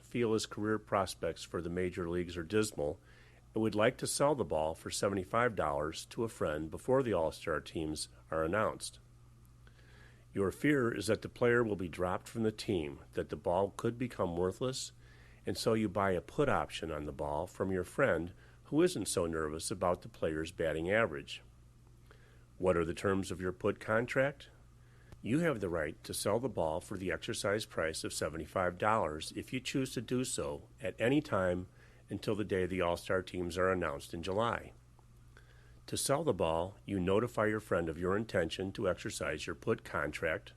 feel his career prospects for the major leagues are dismal and would like to sell the ball for $75 to a friend before the All-Star teams are announced. Your fear is that the player will be dropped from the team, that the ball could become worthless, and so you buy a put option on the ball from your friend who isn't so nervous about the player's batting average. What are the terms of your put contract? You have the right to sell the ball for the exercise price of $75 if you choose to do so at any time until the day the All-Star teams are announced in July. To sell the ball, you notify your friend of your intention to exercise your put contract,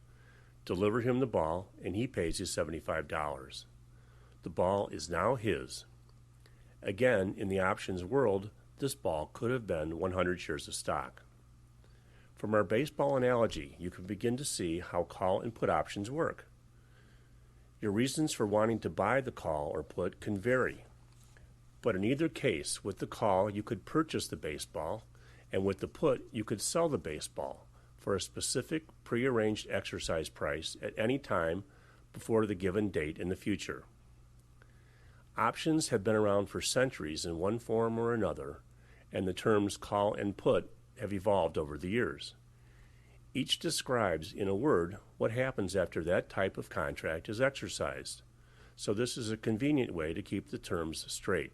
deliver him the ball, and he pays you $75. The ball is now his. Again, in the options world, this ball could have been 100 shares of stock. From our baseball analogy, you can begin to see how call and put options work. Your reasons for wanting to buy the call or put can vary. But in either case, with the call, you could purchase the baseball, and with the put, you could sell the baseball for a specific prearranged exercise price at any time before the given date in the future. Options have been around for centuries in one form or another, and the terms call and put have evolved over the years. Each describes in a word what happens after that type of contract is exercised, so this is a convenient way to keep the terms straight.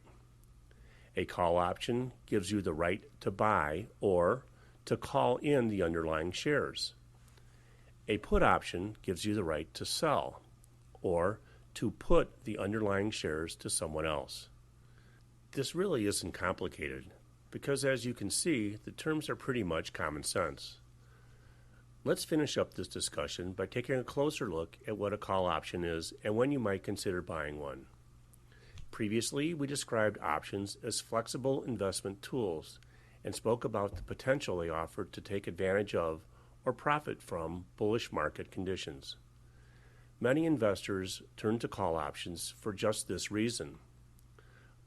A call option gives you the right to buy or to call in the underlying shares. A put option gives you the right to sell or to put the underlying shares to someone else. This really isn't complicated because, as you can see, the terms are pretty much common sense. Let's finish up this discussion by taking a closer look at what a call option is and when you might consider buying one. Previously, we described options as flexible investment tools and spoke about the potential they offer to take advantage of or profit from bullish market conditions. Many investors turn to call options for just this reason.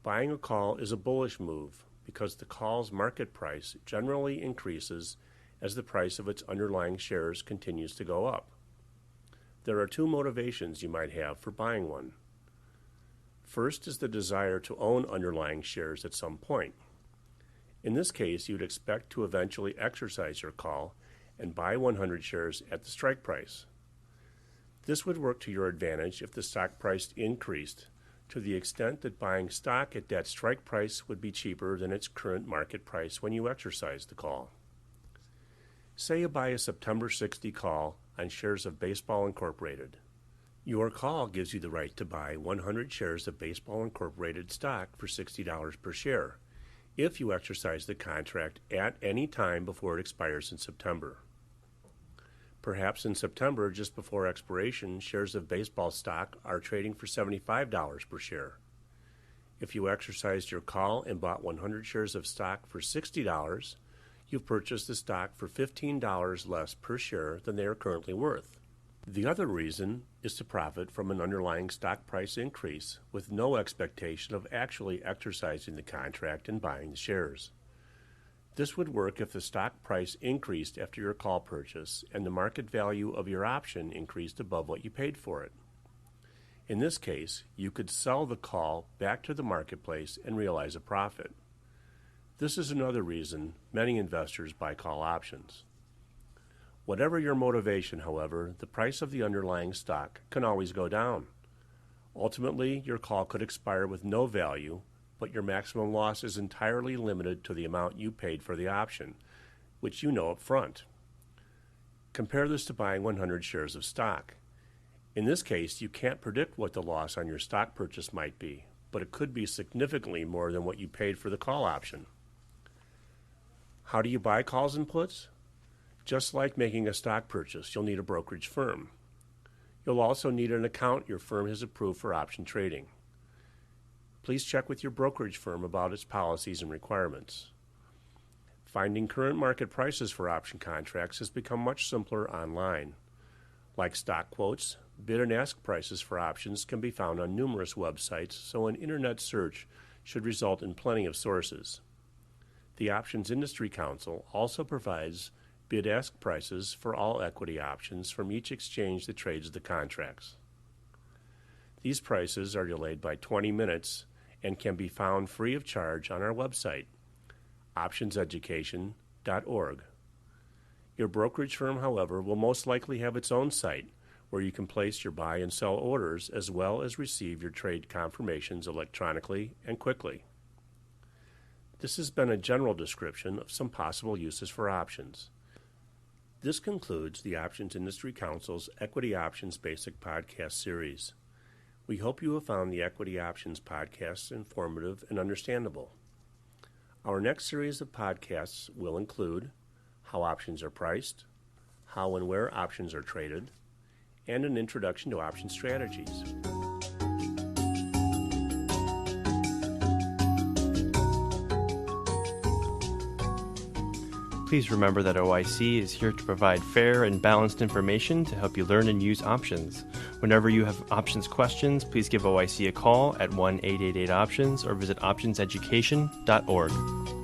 Buying a call is a bullish move because the call's market price generally increases as the price of its underlying shares continues to go up. There are two motivations you might have for buying one. First is the desire to own underlying shares at some point. In this case, you'd expect to eventually exercise your call and buy 100 shares at the strike price. This would work to your advantage if the stock price increased to the extent that buying stock at that strike price would be cheaper than its current market price when you exercise the call. Say you buy a September 60 call on shares of Baseball Incorporated. Your call gives you the right to buy 100 shares of Baseball Incorporated stock for $60 per share if you exercise the contract at any time before it expires in September. Perhaps in September, just before expiration, shares of baseball stock are trading for $75 per share. If you exercised your call and bought 100 shares of stock for $60, you've purchased the stock for $15 less per share than they are currently worth. The other reason is to profit from an underlying stock price increase with no expectation of actually exercising the contract and buying the shares. This would work if the stock price increased after your call purchase and the market value of your option increased above what you paid for it. In this case, you could sell the call back to the marketplace and realize a profit. This is another reason many investors buy call options. Whatever your motivation, however, the price of the underlying stock can always go down. Ultimately, your call could expire with no value, but your maximum loss is entirely limited to the amount you paid for the option, which you know up front. Compare this to buying 100 shares of stock. In this case, you can't predict what the loss on your stock purchase might be, but it could be significantly more than what you paid for the call option. How do you buy calls and puts? Just like making a stock purchase, you'll need a brokerage firm. You'll also need an account your firm has approved for option trading. Please check with your brokerage firm about its policies and requirements. Finding current market prices for option contracts has become much simpler online. Like stock quotes, bid and ask prices for options can be found on numerous websites, so an internet search should result in plenty of sources. The Options Industry Council also provides bid-ask prices for all equity options from each exchange that trades the contracts. These prices are delayed by 20 minutes and can be found free of charge on our website, optionseducation.org. Your brokerage firm, however, will most likely have its own site where you can place your buy and sell orders as well as receive your trade confirmations electronically and quickly. This has been a general description of some possible uses for options. This concludes the Options Industry Council's Equity Options Basic Podcast series. We hope you have found the Equity Options podcasts informative and understandable. Our next series of podcasts will include how options are priced, how and where options are traded, and an introduction to option strategies. Please remember that OIC is here to provide fair and balanced information to help you learn and use options. Whenever you have options questions, please give OIC a call at 1-888-OPTIONS or visit optionseducation.org.